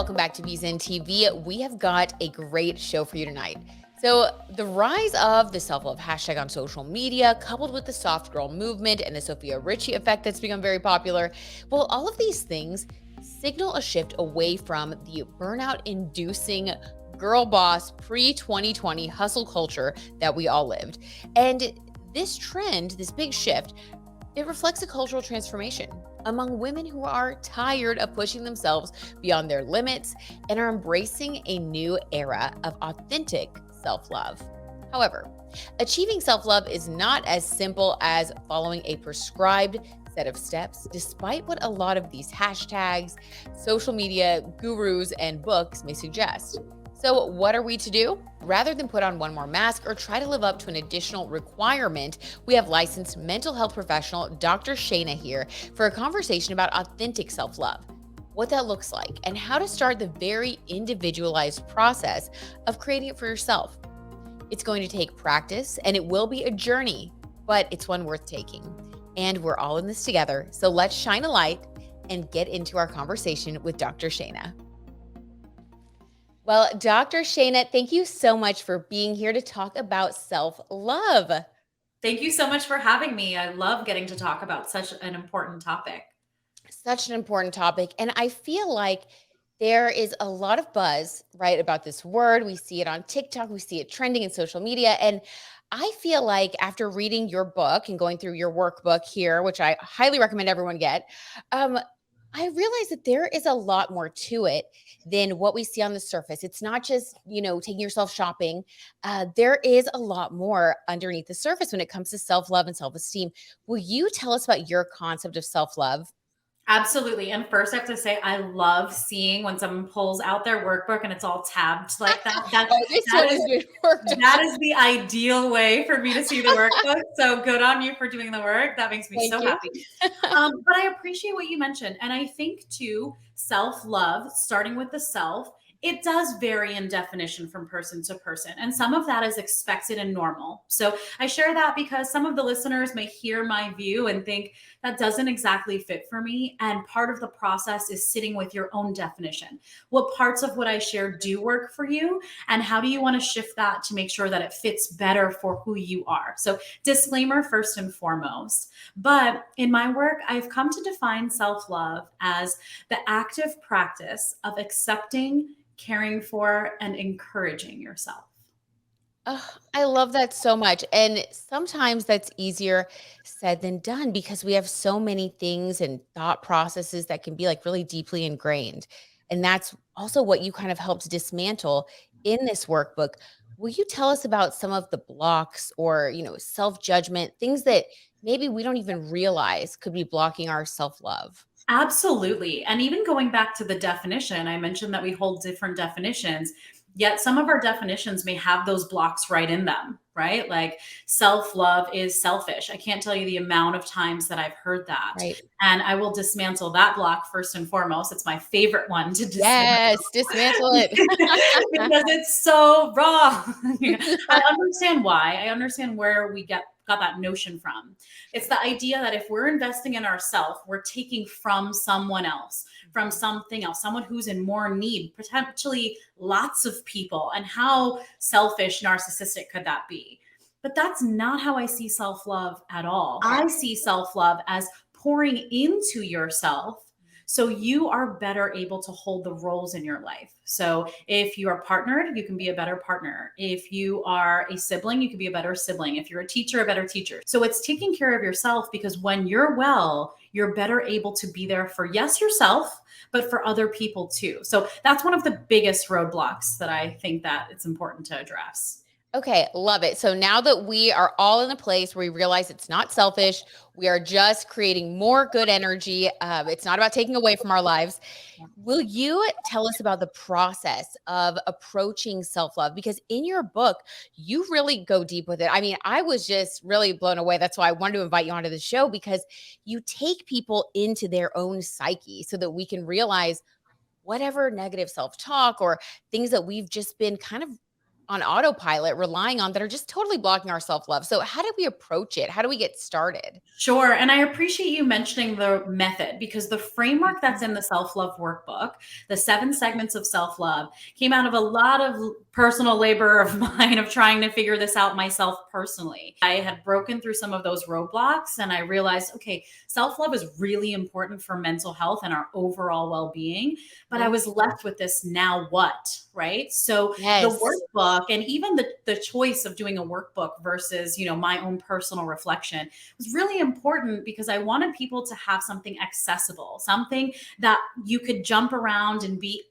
welcome back to BZen TV. We have got a great show for you tonight. So, the rise of the self love hashtag on social media, coupled with the soft girl movement and the Sophia Richie effect that's become very popular, well, all of these things signal a shift away from the burnout inducing girl boss pre 2020 hustle culture that we all lived. And this trend, this big shift, it reflects a cultural transformation among women who are tired of pushing themselves beyond their limits and are embracing a new era of authentic self love. However, achieving self love is not as simple as following a prescribed set of steps, despite what a lot of these hashtags, social media gurus, and books may suggest. So, what are we to do? Rather than put on one more mask or try to live up to an additional requirement, we have licensed mental health professional Dr. Shainna here for a conversation about authentic self love, what that looks like, and how to start the very individualized process of creating it for yourself. It's going to take practice and it will be a journey, but it's one worth taking. And we're all in this together. So let's shine a light and get into our conversation with Dr. Shainna. Well, Dr. Shainna, thank you so much for being here to talk about self-love. Thank you so much for having me. I love getting to talk about such an important topic. Such an important topic. And I feel like there is a lot of buzz, right, about this word. We see it on TikTok, we see it trending in social media. And I feel like after reading your book and going through your workbook here, which I highly recommend everyone get, um, I realized that there is a lot more to it than what we see on the surface. It's not just, taking yourself shopping. There is a lot more underneath the surface when it comes to self love and self esteem. Will you tell us about your concept of self love? Absolutely. And first, I have to say, I love seeing when someone pulls out their workbook and it's all tabbed like that. Oh, this That one has is been worked on. that is the ideal way for me to see the workbook. So good on you for doing the work. That makes me Thank so you. happy. But I appreciate what you mentioned. And I think too, self-love, starting with the self, it does vary in definition from person to person. And some of that is expected and normal. So I share that because some of the listeners may hear my view and think that doesn't exactly fit for me. And part of the process is sitting with your own definition. What parts of what I share do work for you? And how do you want to shift that to make sure that it fits better for who you are? So, disclaimer first and foremost. But in my work, I've come to define self love as the active practice of accepting, caring for, and encouraging yourself. Oh, I love that so much. And sometimes that's easier said than done because we have so many things and thought processes that can be like really deeply ingrained. And that's also what you kind of helped dismantle in this workbook. Will you tell us about some of the blocks or, self-judgment, things that maybe we don't even realize could be blocking our self-love? Absolutely. And even going back to the definition, I mentioned that we hold different definitions, yet some of our definitions may have those blocks right in them, right? Like self love is selfish. I can't tell you the amount of times that I've heard that. Right. And I will dismantle that block first and foremost. It's my favorite one to dismantle Yes, dismantle it. because it's so wrong. I understand why. I understand where we got that notion from. It's the idea that if we're investing in ourselves, we're taking from someone else, from something else, someone who's in more need, potentially lots of people. And how selfish, narcissistic could that be? But that's not how I see self love at all. I see self love as pouring into yourself so you are better able to hold the roles in your life. So if you are partnered, you can be a better partner. If you are a sibling, you can be a better sibling. If you're a teacher, a better teacher. So it's taking care of yourself because when you're well, you're better able to be there for, yes, yourself, but for other people too. So that's one of the biggest roadblocks that I think that it's important to address. Okay, love it. So now that we are all in a place where we realize it's not selfish, we are just creating more good energy. It's not about taking away from our lives. Will you tell us about the process of approaching self love? Because in your book, you really go deep with it. I mean, I was just really blown away. That's why I wanted to invite you onto the show because you take people into their own psyche so that we can realize whatever negative self talk or things that we've just been kind of on autopilot relying on that are just totally blocking our self-love. So how do we approach it? How do we get started? Sure. And I appreciate you mentioning the method because the framework that's Mhm. in the self love workbook, the 7 segments of self love, came out of a lot of personal labor of mine of trying to figure this out myself personally. I had broken through some of those roadblocks and I realized, okay, self love is really important for mental health and our overall well being. But I Mhm. was left with this now what, right? So the Yes. workbook and even the choice of doing a workbook versus, my own personal reflection was really important because I wanted people to have something accessible, something that you could jump around and be,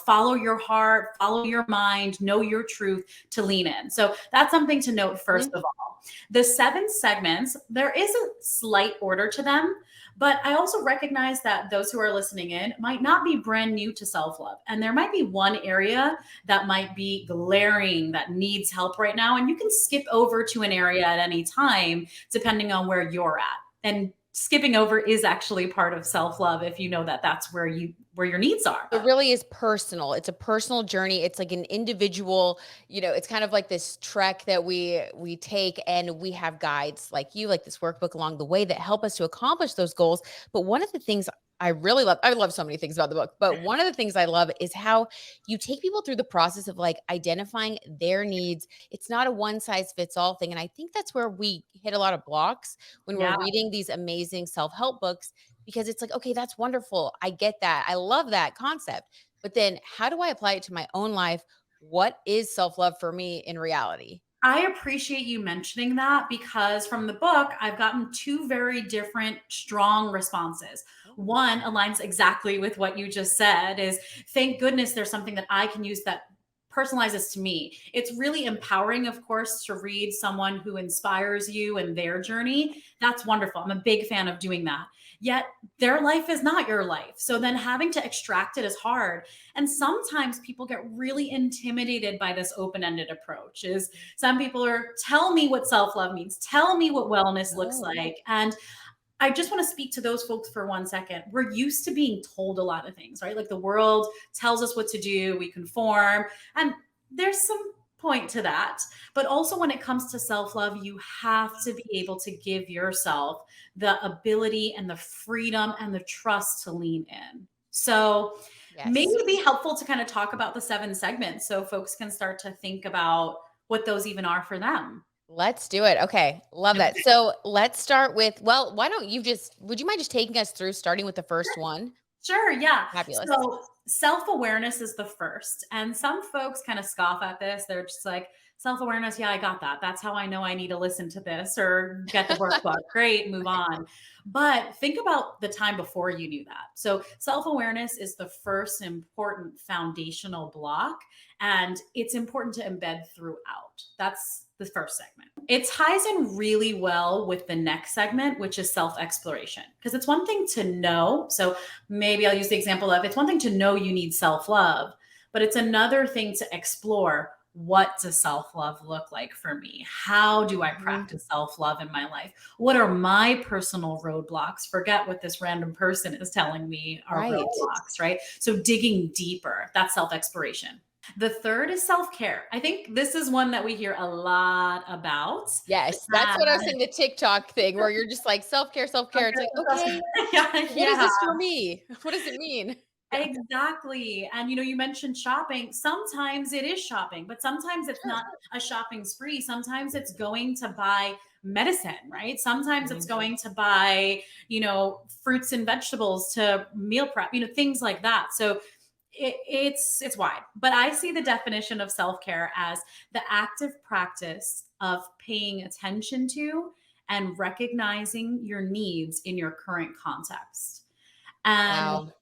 follow your heart, follow your mind, know your truth to lean in. So that's something to note first Mhm. of all. The 7 segments, there is a slight order to them, but I also recognize that those who are listening in might not be brand new to self love. And there might be one area that might be glaring that needs help right now. And you can skip over to an area at any time, depending on where you're at. And skipping over is actually part of self love if you know that that's where your needs are. It really is personal. It's a personal journey. It's like an individual, it's kind of like this trek that we take, and we have guides like you, like this workbook along the way that help us to accomplish those goals. But one of the things I love so many things about the book, but one of the things I love is how you take people through the process of like identifying their needs. It's not a one size fits all thing. And I think that's where we hit a lot of blocks when we're Yeah. reading these amazing self-help books, because it's like, okay, that's wonderful. I get that. I love that concept. But then how do I apply it to my own life? What is self love for me in reality? I appreciate you mentioning that because from the book, I've gotten 2 very different, strong responses. Oh, One aligns exactly with what you just said is thank goodness there's something that I can use that personalizes to me. It's really empowering, of course, to read someone who inspires you and their journey. That's wonderful. I'm a big fan of doing that. Yet their life is not your life. So then having to extract it is hard. And sometimes people get really intimidated by this open-ended approach. Is some people are tell me what self-love means, tell me what wellness looks no. like. And I just want to speak to those folks for 1 second. We're used to being told a lot of things, right? Like the world tells us what to do, we conform, and there's some point to that. But also, when it comes to self love, you have to be able to give yourself the ability and the freedom and the trust to lean in. So, maybe Yes. it'd be helpful to kind of talk about the 7 segments so folks can start to think about what those even are for them. Let's do it. Okay. Love that. So let's start with, well, why don't you would you mind just taking us through starting with the first one? Sure, yeah. Fabulous. So self-awareness is the first. And some folks kind of scoff at this. They're just like, self-awareness, yeah, I got that. That's how I know I need to listen to this or get the workbook. Great, move on. But think about the time before you knew that. So self-awareness is the first important foundational block, and it's important to embed throughout. That's the first segment. It ties in really well with the next segment, which is self exploration. Because it's one thing to know. So maybe I'll use the example of it's one thing to know you need self love, but it's another thing to explore what does self love look like for me? How do I Mhm. practice self love in my life? What are my personal roadblocks? Forget what this random person is telling me are Right. roadblocks, right? So digging deeper, that's self exploration. The third is self care. I think this is one that we hear a lot about. Yes. That's what I was saying, the TikTok thing where you're just like self care, self care. It's like, okay, Yeah, what is yeah. this for me? What does it mean? Yeah. Exactly. And you mentioned shopping. Sometimes it is shopping, but sometimes it's Sure. not a shopping spree. Sometimes it's going to buy medicine, right? Sometimes it's Mhm. going to buy, fruits and vegetables to meal prep, things like that. So it's wide. But I see the definition of self-care as the active practice of paying attention to and recognizing your needs in your current context. And Wow.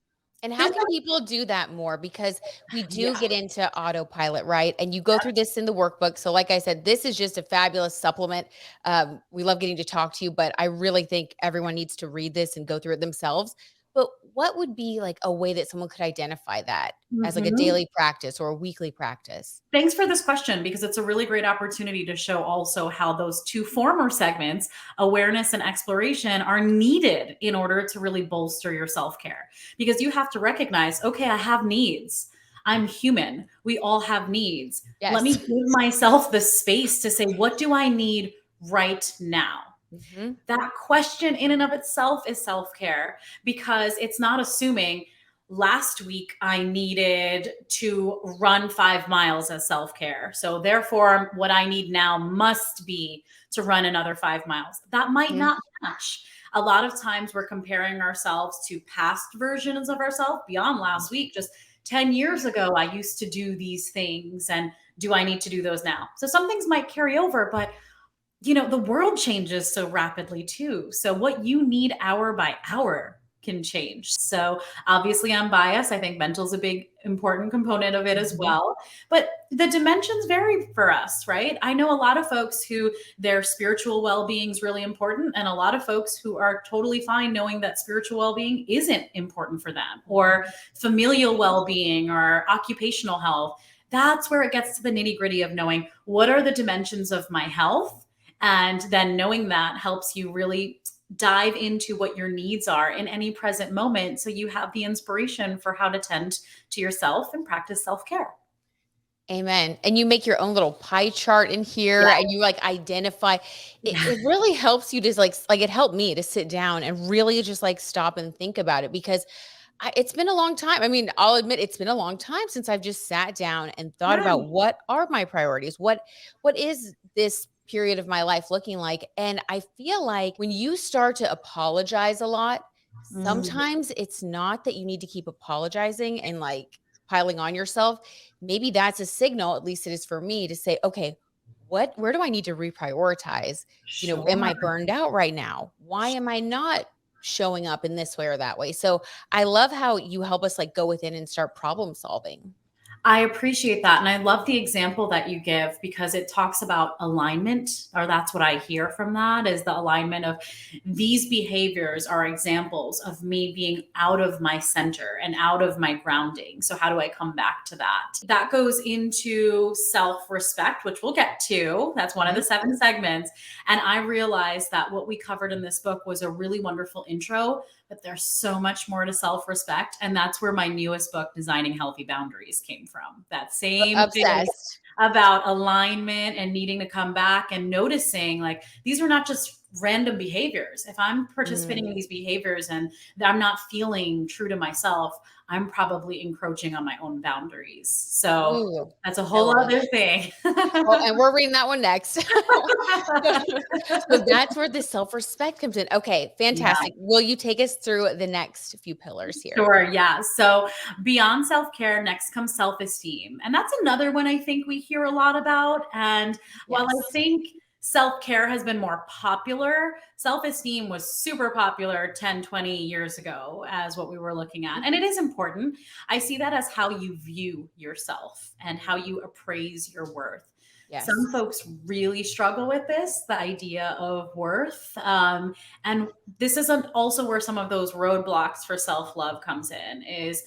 And how this can people do that more? Because we do yeah. get into autopilot, right? And you go through this in the workbook. So, like I said, this is just a fabulous supplement. We love getting to talk to you, but I really think everyone needs to read this and go through it themselves. But what would be like a way that someone could identify that as like a Mhm. daily practice or a weekly practice? Thanks for this question because it's a really great opportunity to show also how those 2 former segments, awareness and exploration, are needed in order to really bolster your self care. Because you have to recognize, okay, I have needs. I'm human. We all have needs. Let me Yes. give myself the space to say, what do I need right now? Hmm. That question in and of itself is self-care, because it's not assuming last week I needed to run 5 miles as self-care. So therefore, what I need now must be to run another 5 miles. That might Hmm. not match. A lot of times we're comparing ourselves to past versions of ourselves beyond last week. Just 10 years ago, I used to do these things. And do I need to do those now? So some things might carry over, but the world changes so rapidly too. So what you need hour by hour can change. So obviously I'm biased. I think mental is a big important component of it as Hmm. well. But the dimensions vary for us, right? I know a lot of folks who their spiritual well-being is really important, and a lot of folks who are totally fine knowing that spiritual well-being isn't important for them, or familial well-being or occupational health. That's where it gets to the nitty-gritty of knowing what are the dimensions of my health, and then knowing that helps you really dive into what your needs are in any present moment. So you have the inspiration for how to tend to yourself and practice self care. Amen. And you make your own little pie chart in here Yeah. and you like identify it Yeah. really helps you to like it helped me to sit down and really just like stop and think about it because it's been a long time. I mean, I'll admit it's been a long time since I've just sat down and thought about Right. what are my priorities? What is this period of my life looking like? And I feel like when you start to apologize a lot, Mm, sometimes it's not that you need to keep apologizing and like piling on yourself. Maybe that's a signal, at least it is for me, to say, okay, where do I need to reprioritize? Am sure. I burned out right now? Why am I not showing up in this way or that way? So I love how you help us like go within and start problem solving. I appreciate that. And I love the example that you give, because it talks about alignment, or that's what I hear from that, is the alignment of these behaviors are examples of me being out of my center and out of my grounding. So how do I come back to that? That goes into self-respect, which we'll get to. That's one of the Mhm. 7 segments. And I realized that what we covered in this book was a really wonderful intro, but there's so much more to self respect. And that's where my newest book, Designing Healthy Boundaries, came from. That same thing Obsessed. about alignment and needing to come back and noticing, like, these are not just random behaviors. If I'm participating in Mm. these behaviors and I'm not feeling true to myself, I'm probably encroaching on my own boundaries. So Ooh, that's a I whole love other it. thing. Well, and we're reading that one next. So that's where the self-respect comes in. Okay, Yeah. fantastic. Will you take us through the next few pillars here? Sure. Yeah. So beyond self care, next comes self esteem. And that's another one I think we hear a lot about. And while I Yes. think self care has been more popular, self esteem was super popular 10, 20 years ago, as what we were looking at. And it is important. I see that as how you view yourself and how you appraise your worth. Yes. Some folks really struggle with this, the idea of worth. And this is also where some of those roadblocks for self-love comes in, is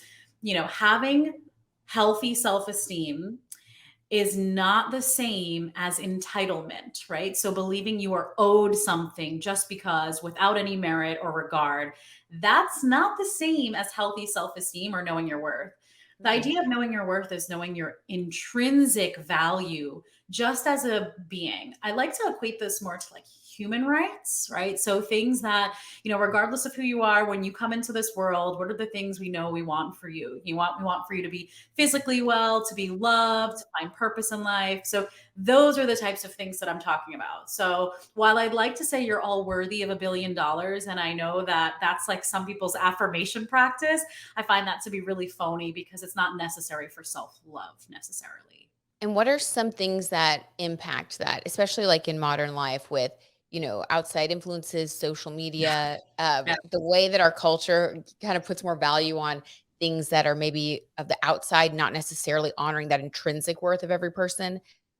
having healthy self-esteem is not the same as entitlement, right? So believing you are owed something just because, without any merit or regard, that's not the same as healthy self-esteem or knowing your worth. The Mm. idea of knowing your worth is knowing your intrinsic value just as a being. I like to equate this more to like human rights, right? So things that, regardless of who you are, when you come into this world, what are the things we know we want for you? We want for you to be physically well, to be loved, to find purpose in life. So those are the types of things that I'm talking about. So while I'd like to say you're all worthy of $1 billion, and I know that that's like some people's affirmation practice, I find that to be really phony, because it's not necessary for self-love necessarily. And what are some things that impact that, especially like in modern life with, outside influences, social media, Yeah. the way that our culture kind of puts more value on things that are maybe of the outside, not necessarily honoring that intrinsic worth of every person.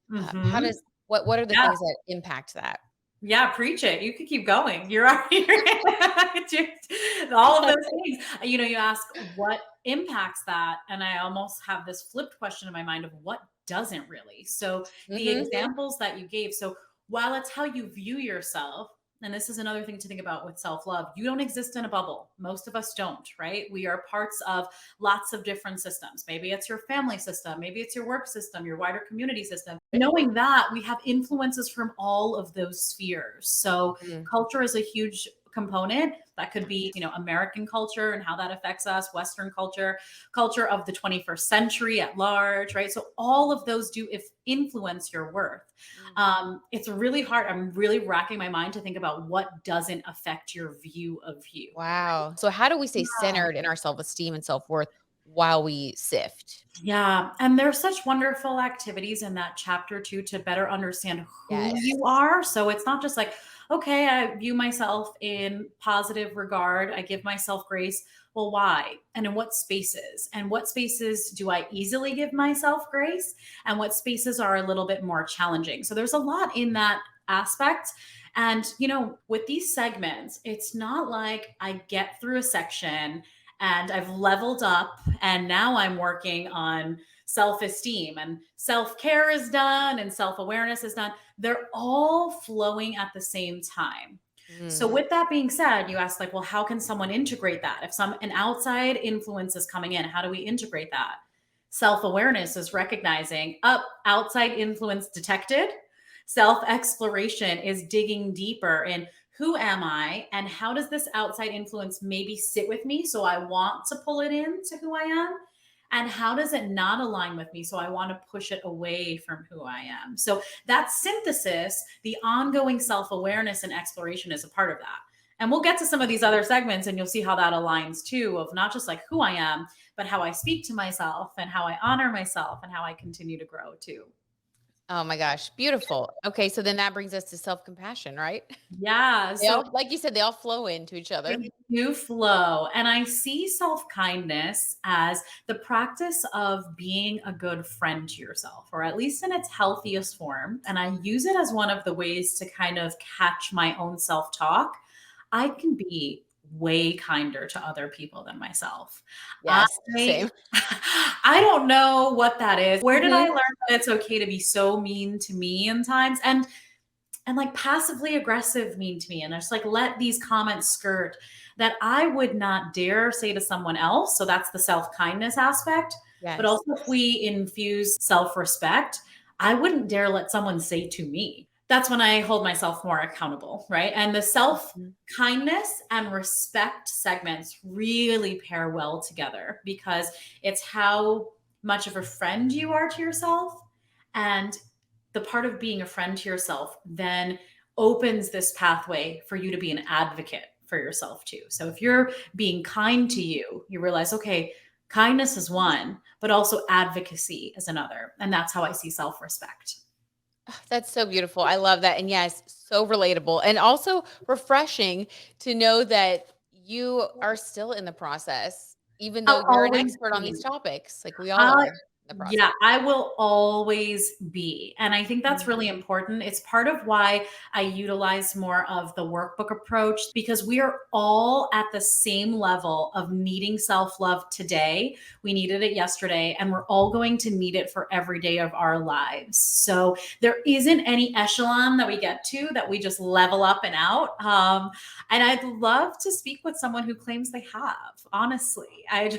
How Hmm. does what are the Yeah. things that impact that? Yeah, preach it. You could keep going. You're already all of those things. You ask what impacts that, and I almost have this flipped question in my mind of what doesn't really. So the Hmm. examples that you gave. So while it's how you view yourself, and this is another thing to think about with self love, you don't exist in a bubble. Most of us don't, right? We are parts of lots of different systems. Maybe it's your family system, maybe it's your work system, your wider community system. Knowing that we have influences from all of those spheres. So, Mm. culture is a huge component. That could be, American culture and how that affects us, Western culture, culture of the 21st century at large, right? So all of those do if influence your worth. Mm. It's really hard. I'm really racking my mind to think about what doesn't affect your view of you. Wow. So how do we stay Yeah. centered in our self-esteem and self-worth while we sift? Yeah, and there's such wonderful activities in that chapter too to better understand who Yes. you are. So it's not just like, okay, I view myself in positive regard, I give myself grace. Well, why? And in what spaces? And what spaces do I easily give myself grace? And what spaces are a little bit more challenging? So there's a lot in that aspect. And, with these segments, it's not like I get through a section and I've leveled up and now I'm working on self esteem and self care is done and self awareness is done. They're all flowing at the same time. So Mm. with that being said, you asked like, well, how can someone integrate that? If an outside influence is coming in, how do we integrate that? Self-awareness is recognizing up outside influence detected. Self-exploration is digging deeper in who am I and how does this outside influence maybe sit with me so I want to pull it in to who I am, and how does it not align with me so I want to push it away from who I am. So that synthesis, the ongoing self-awareness and exploration is a part of that. And we'll get to some of these other segments and you'll see how that aligns too, of not just like who I am, but how I speak to myself and how I honor myself and how I continue to grow too. Oh my gosh, beautiful. Okay, so then that brings us to self-compassion, right? Yeah. They So all, like you said, they all flow into each other. they do flow. And I see self kindness as the practice of being a good friend to yourself, or at least in its healthiest form. And I use it as one of the ways to kind of catch my own self talk. I can be way kinder to other people than myself. I Yes, same. I don't know what that is. Where did I Mhm. learn that it's okay to be so mean to me in times? And like passively aggressive mean to me and just like let these comments skirt that I would not dare say to someone else. So that's the self-kindness aspect. But Yes. also if we infuse self-respect, I wouldn't dare let someone say to me. That's when I hold myself more accountable, right? And the self Mhm. kindness and respect segments really pair well together because it's how much of a friend you are to yourself, and the part of being a friend to yourself then opens this pathway for you to be an advocate for yourself too. So if you're being kind to you, you realize, okay, kindness is one, but also advocacy is another. And that's how I see self respect. That's so beautiful. I love that. And yes, so relatable and also refreshing to know that you are still in the process, even though I'll you're an always expert on be. these topics. Like we all Uh, are in the process. yeah, I will always be. And I think that's Mm. really important. It's part of why I utilize more of the workbook approach because we are all at the same level of needing self love today. We needed it yesterday, and we're all going to need it for every day of our lives. So there isn't any echelon that we get to that we just level up and out. And I'd love to speak with someone who claims they have. Honestly, out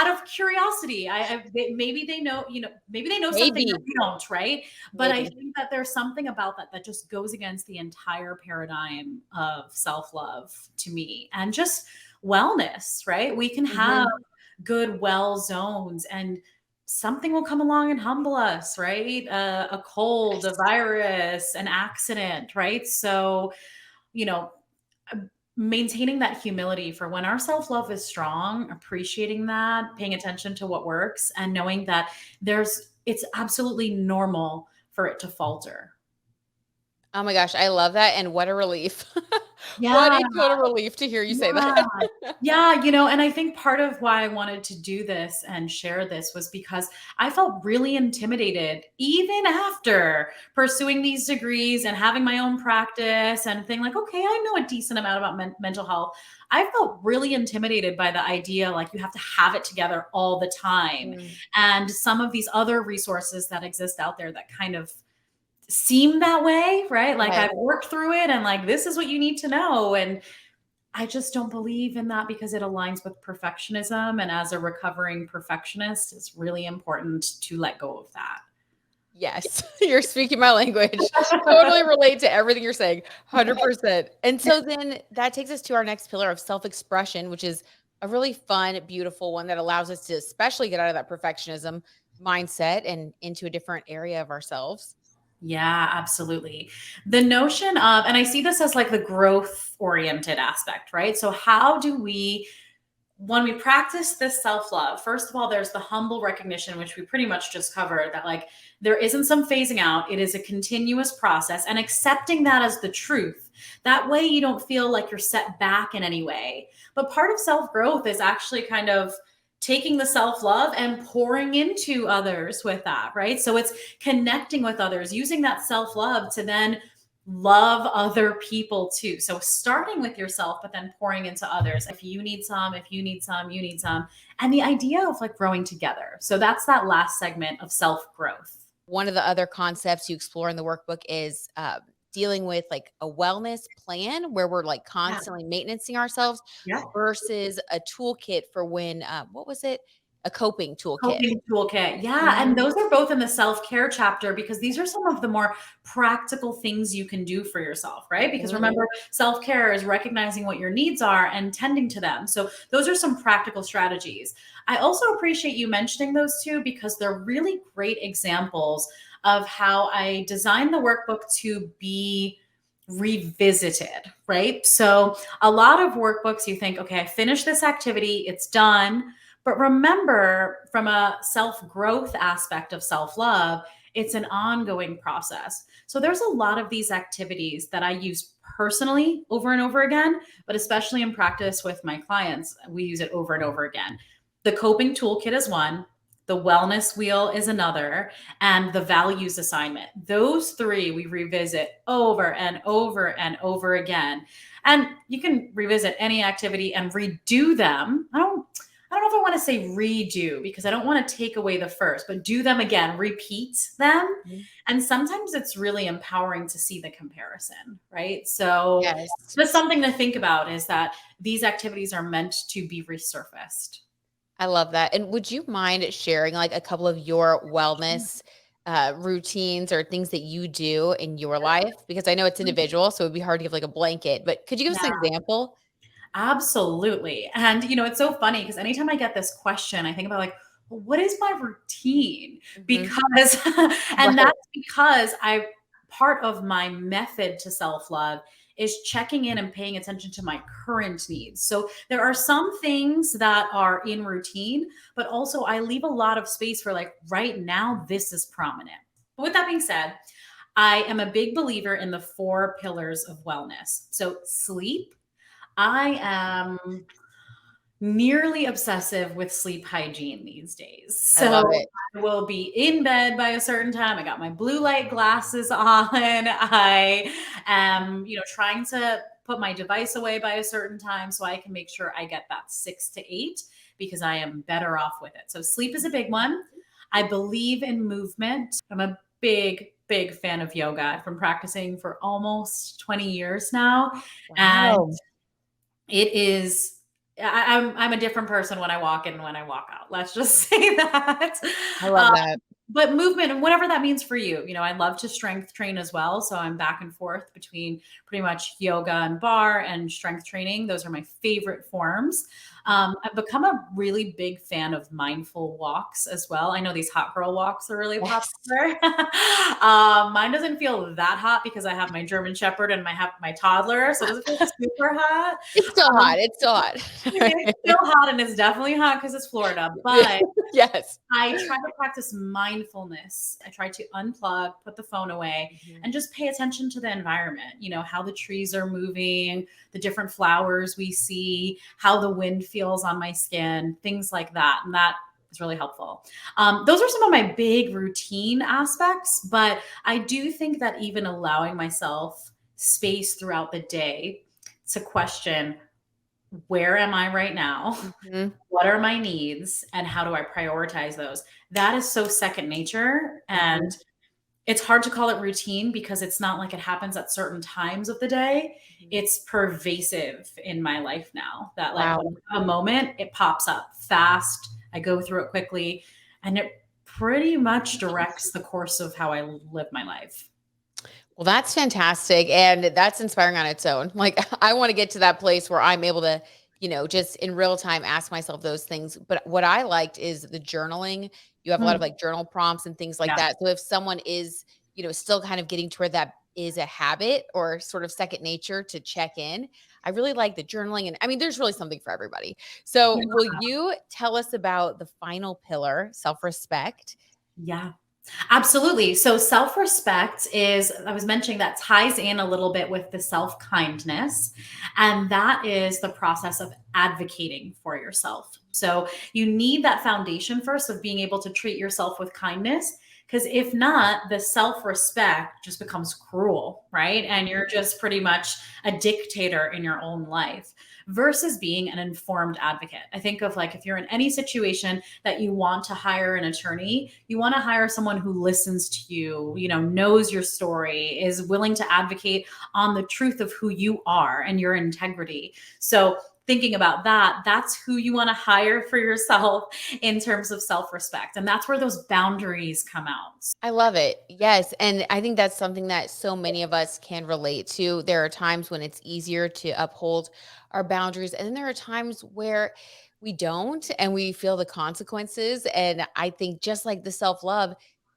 of curiosity, maybe they know, maybe they know something that Maybe, we don't, right? But I maybe. think that there's something about that that just goes against the entire paradigm of self love to me, and just wellness, right? We can have Mhm. good well zones and something will come along and humble us, right? A cold, a Yes. virus, an accident, right? So, you know, maintaining that humility for when our self-love is strong, appreciating that, paying attention to what works, and knowing that it's absolutely normal for it to falter. Oh my gosh, I love that. And what a relief. What Yeah. a total relief to hear you say Yeah. that. Yeah, and I think part of why I wanted to do this and share this was because I felt really intimidated even after pursuing these degrees and having my own practice and thinking like, okay, I know a decent amount about mental health. I felt really intimidated by the idea like you have to have it together all the time. Mm. And some of these other resources that exist out there that kind of seem that way, right? Like Right. I've worked through it and like this is what you need to know. And I just don't believe in that because it aligns with perfectionism. And as a recovering perfectionist, it's really important to let go of that. Yes, you're speaking my language. Totally relate to everything you're saying, 100%. And so then that takes us to our next pillar of self-expression, which is a really fun, beautiful one that allows us to especially get out of that perfectionism mindset and into a different area of ourselves. Yeah, absolutely. The notion of, and I see this as like the growth oriented aspect, right? So, how do we, when we practice this self love, first of all, there's the humble recognition, which we pretty much just covered that like there isn't some phasing out, it is a continuous process and accepting that as the truth. That way, you don't feel like you're set back in any way. But part of self growth is actually kind of taking the self love and pouring into others with that, right? So it's connecting with others, using that self love to then love other people too. So starting with yourself, but then pouring into others. If you need some, if you need some, you need some. And the idea of like growing together. So that's that last segment of self growth. One of the other concepts you explore in the workbook is dealing with like a wellness plan where we're like Yeah. constantly maintaining ourselves Yeah. versus a toolkit for when, what was it? A coping toolkit. Coping toolkit. Yeah. And Mhm. those are both in the self care chapter because these are some of the more practical things you can do for yourself, right? Because Mhm. remember, self care is recognizing what your needs are and tending to them. So those are some practical strategies. I also appreciate you mentioning those two because they're really great examples of how I designed the workbook to be revisited, right? So a lot of workbooks, you think, okay, I finished this activity, it's done. But remember, from a self growth aspect of self love, it's an ongoing process. So there's a lot of these activities that I use personally over and over again, but especially in practice with my clients, we use it over and over again. The coping toolkit is one, the wellness wheel is another, and the values assignment. Those three we revisit over and over and over again. And you can revisit any activity and redo them. I don't know if I want to say redo because I don't want to take away the first, but do them again, repeat them. Mhm. And sometimes it's really empowering to see the comparison, right? So, Yes. just something to think about is that these activities are meant to be resurfaced. I love that. And would you mind sharing like a couple of your wellness routines or things that you do in your life? Because I know it's individual, so it'd be hard to give like a blanket, but could you give us Yeah. an example? Absolutely. And it's so funny because anytime I get this question, I think about like, well, what is my routine? Mhm. Because and Right. that's because I part of my method to self-love is checking in and paying attention to my current needs. So there are some things that are in routine, but also I leave a lot of space for like right now this is prominent. But with that being said, I am a big believer in the four pillars of wellness. So sleep, I am nearly obsessive with sleep hygiene these days. I love So it. I will be in bed by a certain time. I got my blue light glasses on. I am, trying to put my device away by a certain time so I can make sure I get that 6 to 8 because I am better off with it. So sleep is a big one. I believe in movement. I'm a big, big fan of yoga. I've been practicing for almost 20 years now. And Wow. it is I'm a different person when I walk in and when I walk out. Let's just say that. I love Um, that. but movement and whatever that means for you. I love to strength train as well. So I'm back and forth between pretty much yoga and bar and strength training. Those are my favorite forms. I've become a really big fan of mindful walks as well. I know these hot girl walks are really Yes. popular. Mine doesn't feel that hot because I have my German Shepherd and have my toddler, so it doesn't feel super hot. It's still Um, hot. It's still hot. it's still hot and it's definitely hot because it's Florida, but Yes. I try to practice mindfulness. I try to unplug, put the phone away, Mhm. and just pay attention to the environment, how the trees are moving, the different flowers we see, how the wind feels on my skin, things like that. And that is really helpful. Those are some of my big routine aspects, but I do think that even allowing myself space throughout the day to question where am I right now? Mhm. What are my needs and how do I prioritize those? That is so second nature. And Mhm. It's hard to call it routine because it's not like it happens at certain times of the day. Mhm. It's pervasive in my life now that like when Wow. I have a moment, it pops up fast. I go through it quickly and it pretty much directs the course of how I live my life. Well, that's fantastic, and that's inspiring on its own. Like, I wanna get to that place where I'm able to, just in real time ask myself those things, but what I liked is the journaling. You have a lot of, Mm, like, journal prompts and things like yeah. that, so if someone is, still kind of getting to where that is a habit or sort of second nature to check in, I really like the journaling, and I mean, there's really something for everybody. So, will you tell us about the final pillar, self-respect? Yeah. Absolutely. So self respect is, I was mentioning that ties in a little bit with the self kindness. And that is the process of advocating for yourself. So you need that foundation first of being able to treat yourself with kindness. Because if not, the self respect just becomes cruel, right? And you're just pretty much a dictator in your own life versus being an informed advocate. I think of like if you're in any situation that you want to hire an attorney, you want to hire someone who listens to you, knows your story, is willing to advocate on the truth of who you are and your integrity. So thinking about that, that's who you want to hire for yourself in terms of self-respect. And that's where those boundaries come out. I love it. Yes. And I think that's something that so many of us can relate to. There are times when it's easier to uphold our boundaries, and then there are times where we don't and we feel the consequences. And I think just like the self love,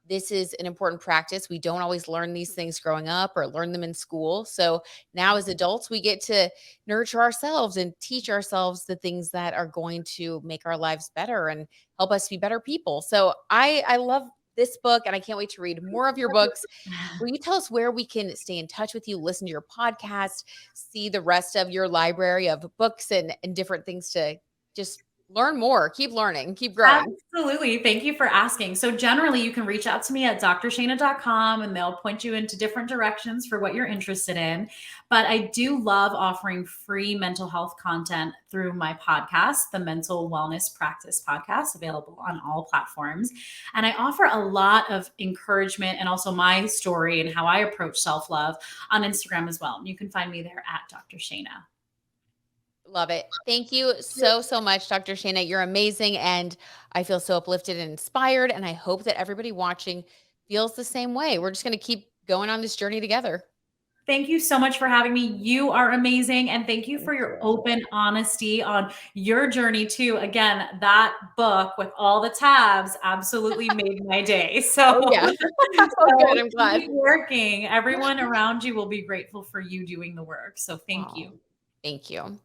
this is an important practice. We don't always learn these things growing up or learn them in school. So now, as adults, we get to nurture ourselves and teach ourselves the things that are going to make our lives better and help us be better people. So I love this book, and I can't wait to read more of your books. Will you tell us where we can stay in touch with you, listen to your podcast, see the rest of your library of books and different things to just learn more, keep learning, keep growing? Absolutely. Thank you for asking. So, generally, you can reach out to me at drshaina.com and they'll point you into different directions for what you're interested in. But I do love offering free mental health content through my podcast, the Mental Wellness Practice Podcast, available on all platforms. And I offer a lot of encouragement and also my story and how I approach self love on Instagram as well. You can find me there at Dr. Shaina. Love it. Thank you so, so much, Dr. Shainna. You're amazing. And I feel so uplifted and inspired. And I hope that everybody watching feels the same way. We're just going to keep going on this journey together. Thank you so much for having me. You are amazing. And thank you for Thank your you. open honesty on your journey, too. Again, that book with all the tabs absolutely made my day. So, Oh, yeah. Oh, good. so I'm glad. keep working. Everyone around you will be grateful for you doing the work. So, thank Oh, you. thank you.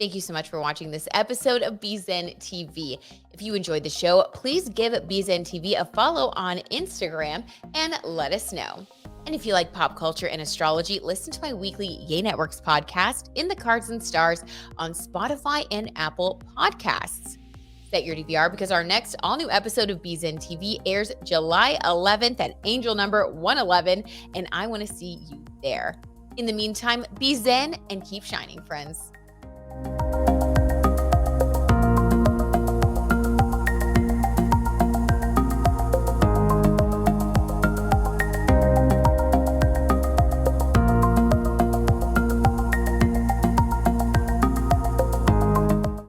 Thank you so much for watching this episode of BZen TV. If you enjoyed the show, please give BZen TV a follow on Instagram and let us know. And if you like pop culture and astrology, listen to my weekly Yay Networks podcast, In the Cards and Stars, on Spotify and Apple Podcasts. Set your DVR because our next all-new episode of BZen TV airs July 11th at angel number 111, and I want to see you there. In the meantime, be zen and keep shining, friends.